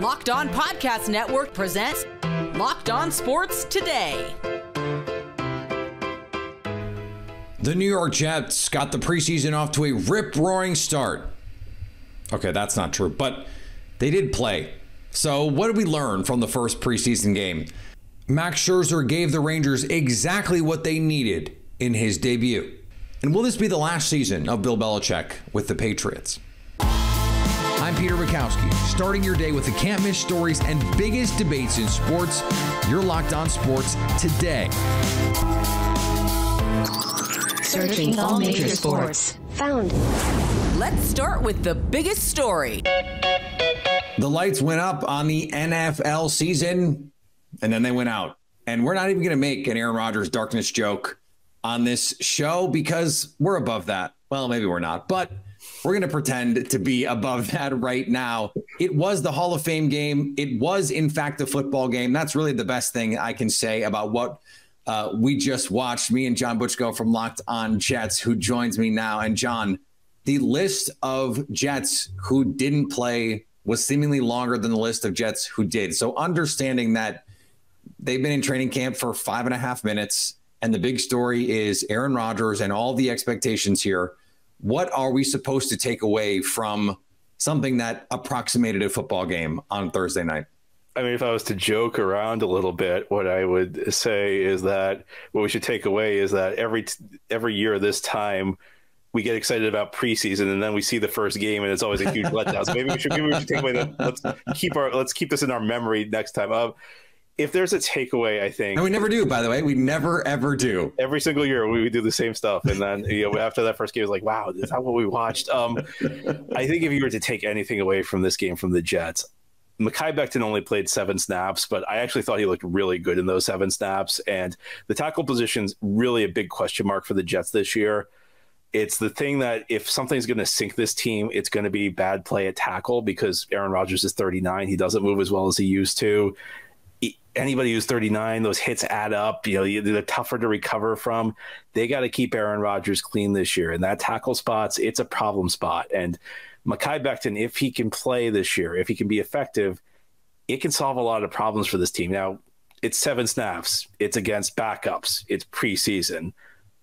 Locked On Podcast Network presents Locked On Sports Today. The New York Jets got the preseason off to a rip-roaring start. Okay, that's not true, but they did play. So what did we learn from the first preseason game? Max Scherzer gave the Rangers exactly what they needed in his debut. And will this be the last season of Bill Belichick with the Patriots? I'm Peter Bukowski, starting your day with the can't-miss stories and biggest debates in sports. You're Locked On Sports Today. Searching all major sports. Found. Let's start with the biggest story. The lights went up on the NFL season, and then they went out. And we're not even going to make an Aaron Rodgers darkness joke on this show because we're above that. Well, maybe we're not, but we're going to pretend to be above that right now. It was the Hall of Fame game. It was, in fact, a football game. That's really the best thing I can say about what we just watched. Me and John Butchko from Locked On Jets, who joins me now. And John, the list of Jets who didn't play was seemingly longer than the list of Jets who did. So understanding that they've been in training camp for 5.5 minutes, and the big story is Aaron Rodgers and all the expectations here. What are we supposed to take away from something that approximated a football game on Thursday night? I mean, if I was to joke around a little bit, what I would say is that what we should take away is that every year this time we get excited about preseason, and then we see the first game, and it's always a huge letdown. So maybe we should take away that. Let's keep this in our memory next time. If there's a takeaway, I think, and we never do. By the way, we never ever do. Every single year we do the same stuff, and then after that first game, it's like, wow, is that what we watched? I think if you were to take anything away from this game from the Jets, Mekhi Becton only played 7 snaps, but I actually thought he looked really good in those 7 snaps. And the tackle position's really a big question mark for the Jets this year. It's the thing that if something's going to sink this team, it's going to be bad play at tackle, because Aaron Rodgers is 39. He doesn't move as well as he used to. Anybody who's 39, those hits add up. They're tougher to recover from. They got to keep Aaron Rodgers clean this year. And that tackle spot's, it's a problem spot. And Mekhi Becton, if he can play this year, if he can be effective, it can solve a lot of problems for this team. Now, it's 7 snaps. It's against backups. It's preseason.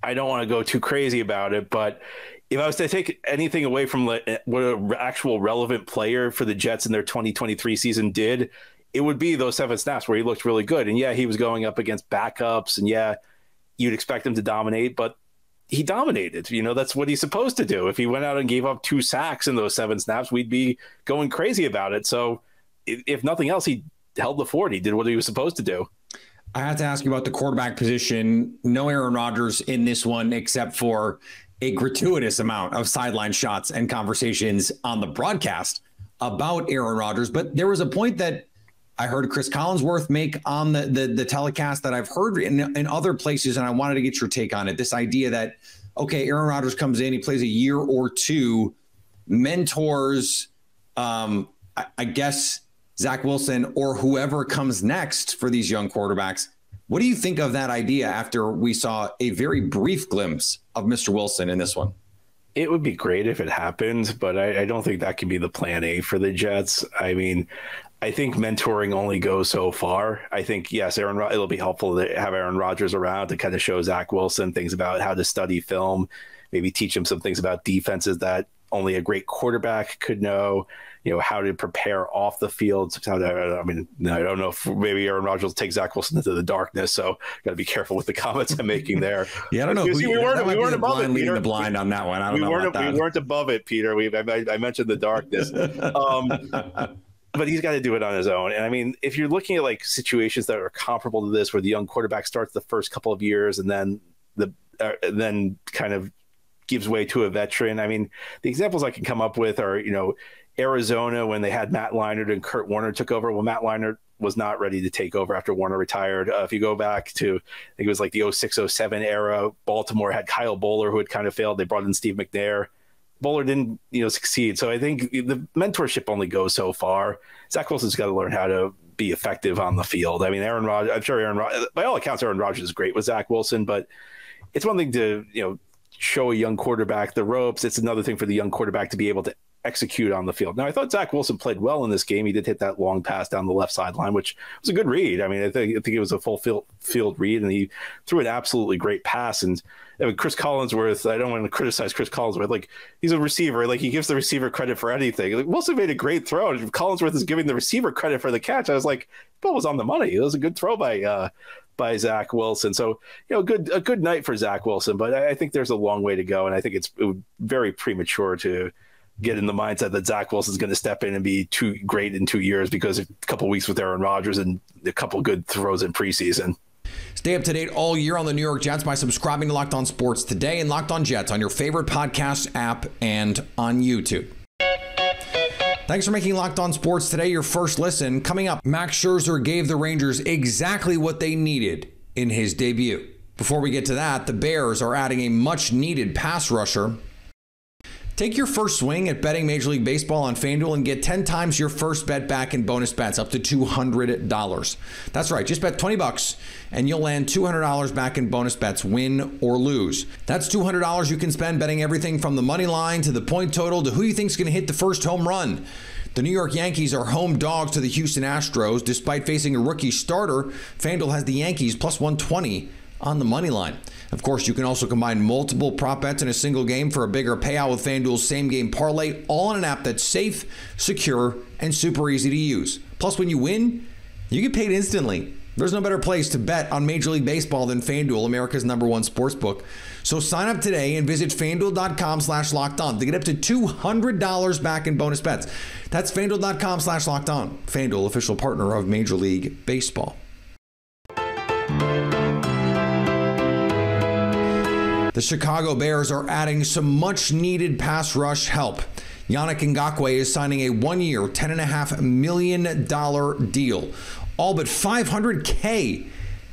I don't want to go too crazy about it, but if I was to take anything away from what an actual relevant player for the Jets in their 2023 season did, it would be those 7 snaps where he looked really good. And yeah, he was going up against backups, and yeah, you'd expect him to dominate, but he dominated. That's what he's supposed to do. If he went out and gave up 2 sacks in those 7 snaps, we'd be going crazy about it. So if nothing else, he held the fort. He did what he was supposed to do. I have to ask you about the quarterback position. No Aaron Rodgers in this one, except for a gratuitous amount of sideline shots and conversations on the broadcast about Aaron Rodgers. But there was a point that I heard Chris Collinsworth make on the telecast that I've heard in other places, and I wanted to get your take on it. This idea that, okay, Aaron Rodgers comes in, he plays a year or two, mentors, I guess, Zach Wilson or whoever comes next for these young quarterbacks. What do you think of that idea after we saw a very brief glimpse of Mr. Wilson in this one? It would be great if it happened, but I don't think that can be the plan A for the Jets. I mean, I think mentoring only goes so far. I think, yes, it'll be helpful to have Aaron Rodgers around to kind of show Zach Wilson things about how to study film, maybe teach him some things about defenses that only a great quarterback could know, how to prepare off the field. I don't know if maybe Aaron Rodgers will take Zach Wilson into the darkness, so got to be careful with the comments I'm making there. Yeah, I don't know. We weren't above it, Peter. The blind on that one. I don't know about that. We weren't above it, Peter. I mentioned the darkness. But he's got to do it on his own. And I mean, if you're looking at like situations that are comparable to this, where the young quarterback starts the first couple of years and then kind of gives way to a veteran. I mean, the examples I can come up with are, Arizona when they had Matt Leinart and Kurt Warner took over. Well, Matt Leinart was not ready to take over after Warner retired. If you go back to, I think it was like the 06-07 era, Baltimore had Kyle Bowler, who had kind of failed. They brought in Steve McNair. Bowler didn't, succeed. So I think the mentorship only goes so far. Zach Wilson's got to learn how to be effective on the field. I mean, Aaron Rodgers, I'm sure by all accounts, Aaron Rodgers is great with Zach Wilson, but it's one thing to, show a young quarterback the ropes. It's another thing for the young quarterback to be able to execute on the field. Now, I thought Zach Wilson played well in this game. He did hit that long pass down the left sideline, which was a good read. I mean, I think it was a full field read, and he threw an absolutely great pass. And I mean, Chris Collinsworth, I don't want to criticize Chris Collinsworth. Like, he's a receiver. Like, he gives the receiver credit for anything. Like, Wilson made a great throw. And if Collinsworth is giving the receiver credit for the catch, I was like, ball was on the money. It was a good throw by Zach Wilson. So, a good night for Zach Wilson, but I think there's a long way to go. And I think it would very premature to get in the mindset that Zach Wilson is going to step in and be too great in 2 years because of a couple of weeks with Aaron Rodgers and a couple of good throws in preseason. Stay up to date all year on the New York Jets by subscribing to Locked On Sports Today and Locked On Jets on your favorite podcast app and on YouTube. Thanks for making Locked On Sports Today your first listen. Coming up, Max Scherzer gave the Rangers exactly what they needed in his debut. Before we get to that, the Bears are adding a much-needed pass rusher. Take your first swing at betting Major League Baseball on FanDuel and get 10 times your first bet back in bonus bets, up to $200. That's right, just bet $20 and you'll land $200 back in bonus bets, win or lose. That's $200 you can spend betting everything from the money line to the point total to who you think's going to hit the first home run. The New York Yankees are home dogs to the Houston Astros. Despite facing a rookie starter, FanDuel has the Yankees plus 120 on the money line. Of course, you can also combine multiple prop bets in a single game for a bigger payout with FanDuel's same-game parlay, all on an app that's safe, secure, and super easy to use. Plus, when you win, you get paid instantly. There's no better place to bet on Major League Baseball than FanDuel, America's #1 sportsbook. So sign up today and visit FanDuel.com/lockedon to get up to $200 back in bonus bets. That's FanDuel.com/lockedon. FanDuel, official partner of Major League Baseball. The Chicago Bears are adding some much-needed pass rush help. Yannick Ngakoue is signing a one-year, $10.5 million deal. All but $500K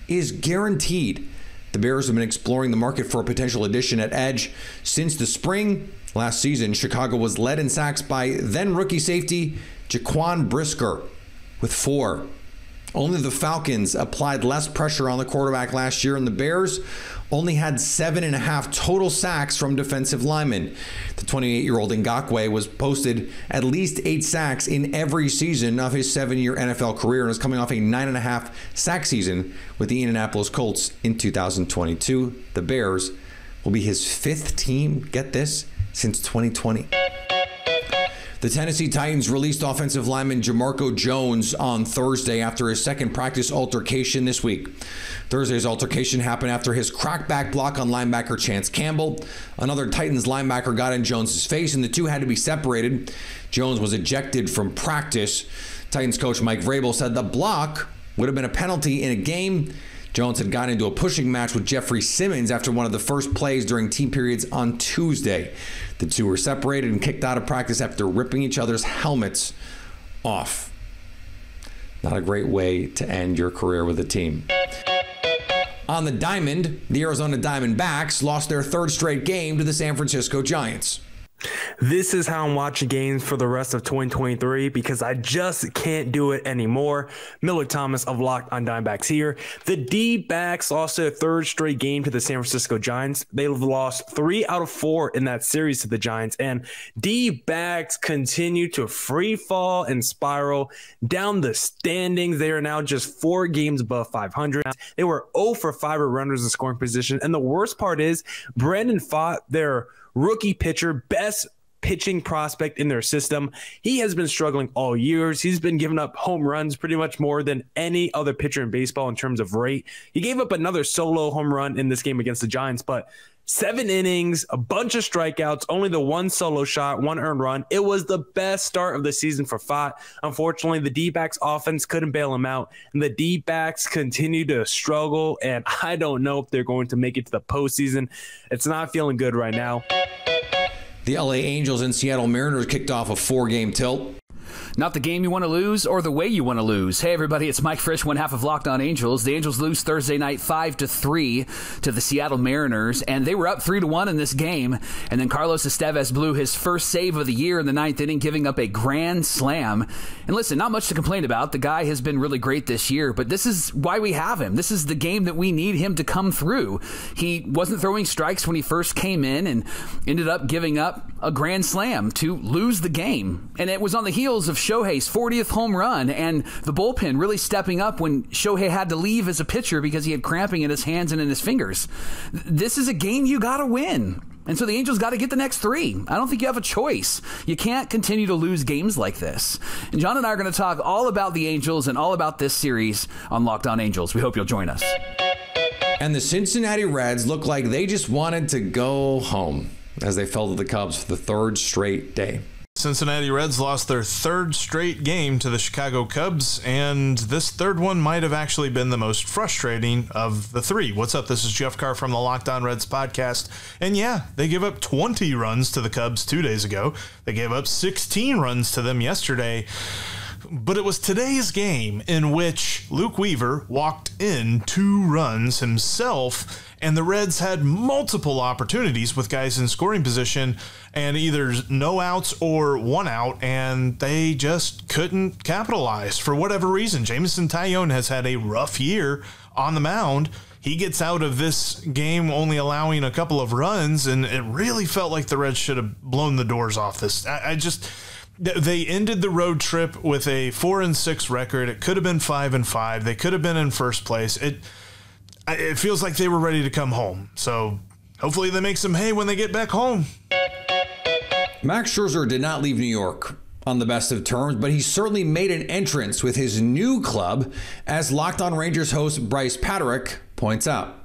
is guaranteed. The Bears have been exploring the market for a potential addition at edge since the spring. Last season, Chicago was led in sacks by then-rookie safety Jaquan Brisker with 4. Only the Falcons applied less pressure on the quarterback last year, and the Bears only had 7.5 total sacks from defensive linemen. The 28-year-old Ngakoue was posted at least 8 sacks in every season of his 7-year NFL career and is coming off a 9.5 sack season with the Indianapolis Colts in 2022. The Bears will be his 5th team, get this, since 2020. The Tennessee Titans released offensive lineman Jamarco Jones on Thursday after his second practice altercation this week. Thursday's altercation happened after his crackback block on linebacker Chance Campbell. Another Titans linebacker got in Jones' face, and the two had to be separated. Jones was ejected from practice. Titans coach Mike Vrabel said the block would have been a penalty in a game. Jones had gotten into a pushing match with Jeffrey Simmons after one of the first plays during team periods on Tuesday. The two were separated and kicked out of practice after ripping each other's helmets off. Not a great way to end your career with a team. On the diamond, the Arizona Diamondbacks lost their 3rd straight game to the San Francisco Giants. This is how I'm watching games for the rest of 2023 because I just can't do it anymore. Miller Thomas of Locked On Diamondbacks here. The D-backs lost their 3rd straight game to the San Francisco Giants. They've lost 3 out of 4 in that series to the Giants, and D-backs continue to free fall and spiral down the standings. They are now just 4 games above 500. They were 0 for 5 runners in scoring position, and the worst part is Brandon Pfaadt, their rookie pitcher, best pitching prospect in their system. He has been struggling all years. He's been giving up home runs pretty much more than any other pitcher in baseball in terms of rate. He gave up another solo home run in this game against the Giants, but 7 innings, a bunch of strikeouts, only the 1 solo shot, 1 earned run. It was the best start of the season for Pfaadt. Unfortunately, the D-backs offense couldn't bail him out, and the D-backs continue to struggle, and I don't know if they're going to make it to the postseason. It's not feeling good right now. The LA Angels and Seattle Mariners kicked off a 4-game tilt. Not the game you want to lose or the way you want to lose. Hey, everybody, it's Mike Frisch, one half of Locked On Angels. The Angels lose Thursday night 5-3 to the Seattle Mariners, and they were up 3-1 in this game. And then Carlos Estevez blew his first save of the year in the ninth inning, giving up a grand slam. And listen, not much to complain about. The guy has been really great this year, but this is why we have him. This is the game that we need him to come through. He wasn't throwing strikes when he first came in and ended up giving up a grand slam to lose the game. And it was on the heels of Shohei's 40th home run and the bullpen really stepping up when Shohei had to leave as a pitcher because he had cramping in his hands and in his fingers. This is a game you got to win. And so the Angels got to get the next 3. I don't think you have a choice. You can't continue to lose games like this. And John and I are going to talk all about the Angels and all about this series on Locked On Angels. We hope you'll join us. And the Cincinnati Reds look like they just wanted to go home as they fell to the Cubs for the 3rd straight day. Cincinnati Reds lost their 3rd straight game to the Chicago Cubs, and this 3rd one might have actually been the most frustrating of the 3. What's up? This is Jeff Carr from the Locked On Reds podcast. And yeah, they gave up 20 runs to the Cubs 2 days ago. They gave up 16 runs to them yesterday. But it was today's game in which Luke Weaver walked in 2 runs himself, and the Reds had multiple opportunities with guys in scoring position and either no outs or 1 out, and they just couldn't capitalize for whatever reason. Jameson Taillon has had a rough year on the mound. He gets out of this game only allowing a couple of runs, and it really felt like the Reds should have blown the doors off this. They ended the road trip with a 4-6 record. It could have been 5-5. They could have been in first place. It feels like they were ready to come home. So hopefully they make some hay when they get back home. Max Scherzer did not leave New York on the best of terms, but he certainly made an entrance with his new club, as Locked On Rangers host Bryce Patrick points out.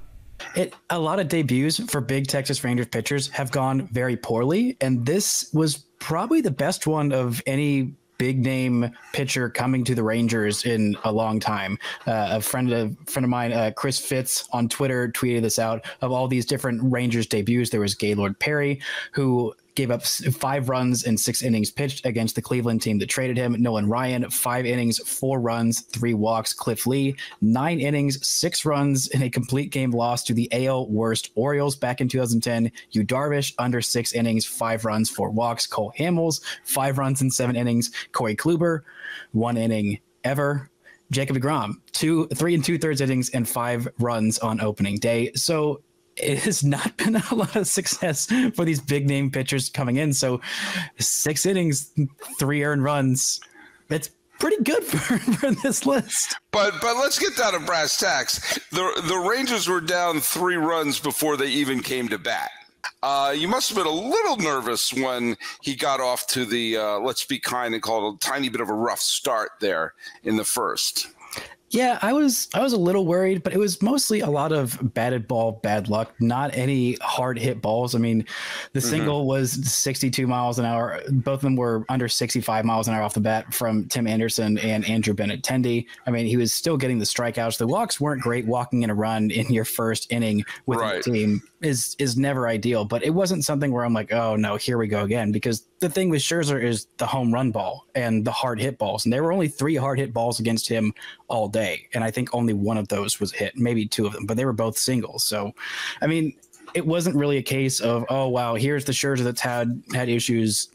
A lot of debuts for big Texas Rangers pitchers have gone very poorly, and this was probably the best one of any big name pitcher coming to the Rangers in a long time. A friend of mine, Chris Fitz on Twitter, tweeted this out. Of all these different Rangers debuts, there was Gaylord Perry, who gave up 5 runs in 6 innings pitched against the Cleveland team that traded him. Nolan Ryan, 5 innings, 4 runs, 3 walks. Cliff Lee, 9 innings, 6 runs in a complete game loss to the AL worst Orioles back in 2010. Yu Darvish, under 6 innings, 5 runs, 4 walks. Cole Hamels, 5 runs in 7 innings. Corey Kluber, 1 inning ever. Jacob deGrom, 3 2/3 innings and 5 runs on opening day. So it has not been a lot of success for these big name pitchers coming in. So 6 innings, 3 earned runs. It's pretty good for this list. But let's get down to brass tacks. The Rangers were down 3 runs before they even came to bat. You must have been a little nervous when he got off to the, let's be kind and call it a tiny bit of a rough start there in the first. Yeah, I was a little worried, but it was mostly a lot of batted ball, bad luck, not any hard hit balls. I mean, the single was 62 miles an hour. Both of them were under 65 miles an hour off the bat from Tim Anderson and Andrew Benintendi. I mean, he was still getting the strikeouts. The walks weren't great. Walking in a run in your first inning with the team is never ideal, but it wasn't something where I'm like, oh no, here we go again, because the thing with Scherzer is the home run ball and the hard hit balls. And there were only 3 hard hit balls against him all day. And I think only one of those was hit, maybe 2 of them, but they were both singles. So, I mean, it wasn't really a case of, oh, wow, here's the Scherzer that's had issues,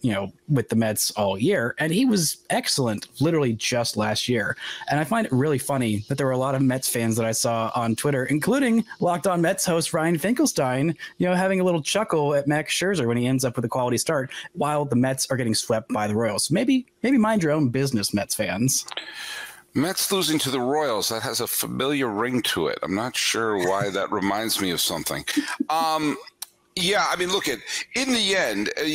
with the Mets all year. And he was excellent literally just last year. And I find it really funny that there were a lot of Mets fans that I saw on Twitter, including Locked On Mets host Ryan Finkelstein, having a little chuckle at Max Scherzer when he ends up with a quality start while the Mets are getting swept by the Royals. Maybe mind your own business, Mets fans. Mets losing to the Royals, that has a familiar ring to it. I'm not sure why that reminds me of something. Yeah, I mean, look in the end, I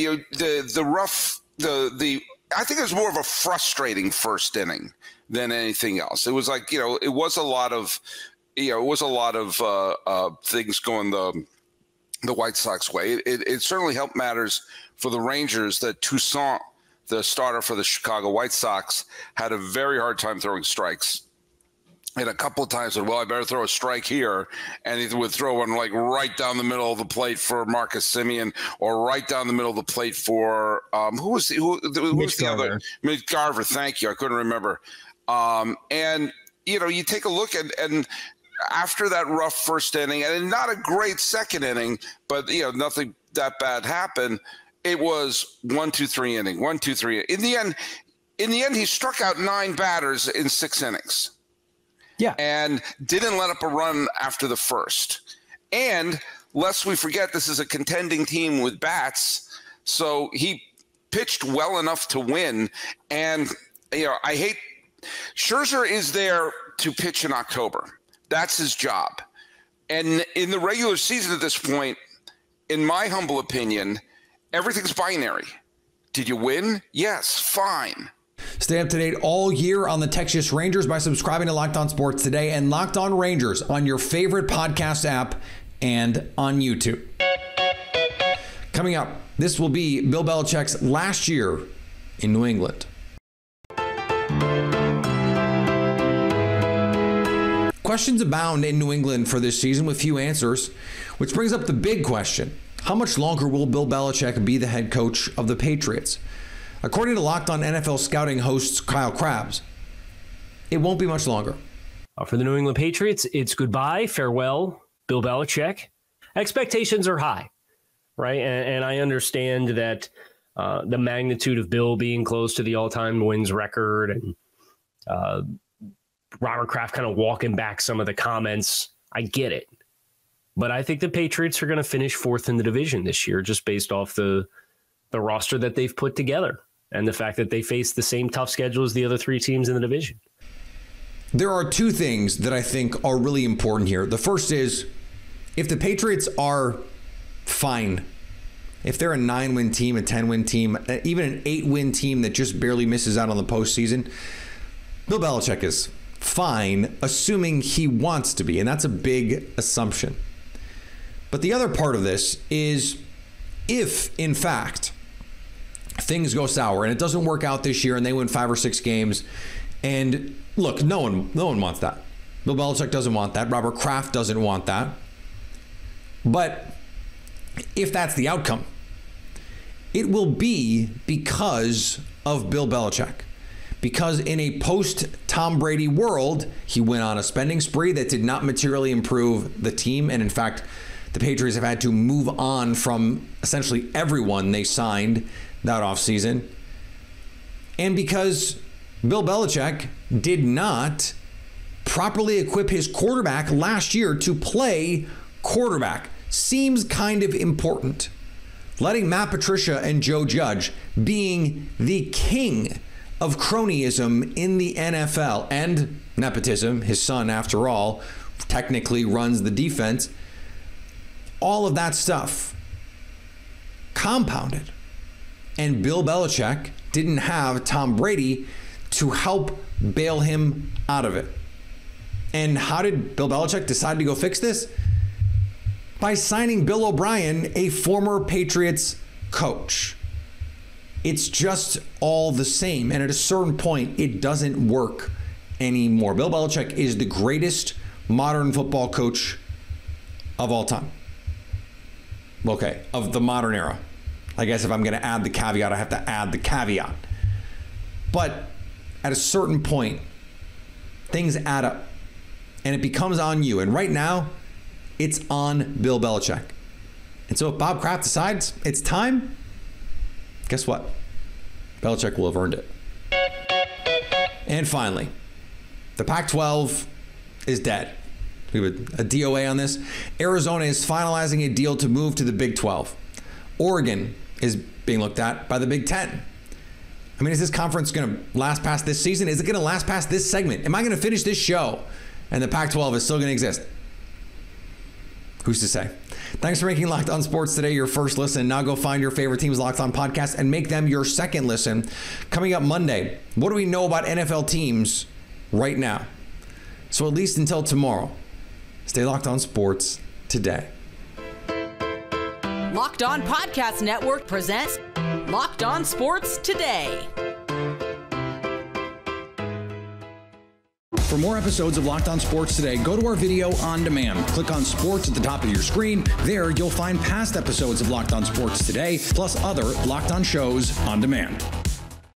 think it was more of a frustrating first inning than anything else. It was like, it was a lot of, things going the White Sox way. It certainly helped matters for the Rangers that Toussaint, the starter for the Chicago White Sox, had a very hard time throwing strikes And a couple of times said, well, I better throw a strike here. And he would throw one like right down the middle of the plate for Marcus Simeon, or right down the middle of the plate for who was the other? Mitch Garver. Thank you. I couldn't remember. And, you take a look and after that rough first inning, and not a great second inning, but, nothing that bad happened. It was 1-2-3 inning, 1-2-3. In the end, he struck out 9 batters in 6 innings. Yeah. And didn't let up a run after the first. And lest we forget, this is a contending team with bats. So he pitched well enough to win. And, I hate Scherzer is there to pitch in October. That's his job. And in the regular season at this point, in my humble opinion, everything's binary. Did you win? Yes, fine. Stay up to date all year on the Texas Rangers by subscribing to Locked On Sports Today and Locked On Rangers on your favorite podcast app and on YouTube. Coming up, this will be Bill Belichick's last year in New England. Questions abound in New England for this season with few answers, which brings up the big question. How much longer will Bill Belichick be the head coach of the Patriots? According to Locked On NFL scouting host Kyle Krabs, it won't be much longer. For the New England Patriots, it's goodbye, farewell, Bill Belichick. Expectations are high, right? And I understand that the magnitude of Bill being close to the all-time wins record and Robert Kraft kind of walking back some of the comments. I get it. But I think the Patriots are going to finish 4th in the division this year just based off the roster that they've put together and the fact that they face the same tough schedule as the other 3 teams in the division. There are 2 things that I think are really important here. The first is, if the Patriots are fine, if they're a 9-win team, a 10-win team, even an 8-win team that just barely misses out on the postseason, Bill Belichick is fine, assuming he wants to be. And that's a big assumption. But the other part of this is, if, in fact, things go sour and it doesn't work out this year and they win 5 or 6 games, and look, no one wants that. Bill Belichick doesn't want that. Robert Kraft doesn't want that. But if that's the outcome, it will be because of Bill Belichick. Because in a post-Tom Brady world, he went on a spending spree that did not materially improve the team. And in fact, the Patriots have had to move on from essentially everyone they signed that offseason. And because Bill Belichick did not properly equip his quarterback last year to play quarterback, seems kind of important. Letting Matt Patricia and Joe Judge, being the king of cronyism in the NFL and nepotism, his son, after all, technically runs the defense. All of that stuff compounded. And Bill Belichick didn't have Tom Brady to help bail him out of it. And how did Bill Belichick decide to go fix this? By signing Bill O'Brien, a former Patriots coach. It's just all the same. And at a certain point, it doesn't work anymore. Bill Belichick is the greatest modern football coach of all time. Okay, of the modern era. I guess if I'm going to add the caveat, I have to add the caveat. But at a certain point, things add up. And it becomes on you. And right now, it's on Bill Belichick. And so if Bob Kraft decides it's time, guess what? Belichick will have earned it. And finally, the Pac-12 is dead. We have a DOA on this. Arizona is finalizing a deal to move to the Big 12. Oregon is being looked at by the Big 10. I mean, is this conference going to last past this season? Is it going to last past this segment? Am I going to finish this show and the Pac-12 is still going to exist? Who's to say? Thanks for making Locked On Sports Today your first listen. Now go find your favorite team's Locked On podcast and make them your second listen. Coming up Monday, what do we know about NFL teams right now? So at least until tomorrow, stay Locked On Sports Today. Locked On Podcast Network presents Locked On Sports Today. For more episodes of Locked On Sports Today, go to our video on demand. Click on Sports at the top of your screen. There, you'll find past episodes of Locked On Sports Today, plus other Locked On shows on demand.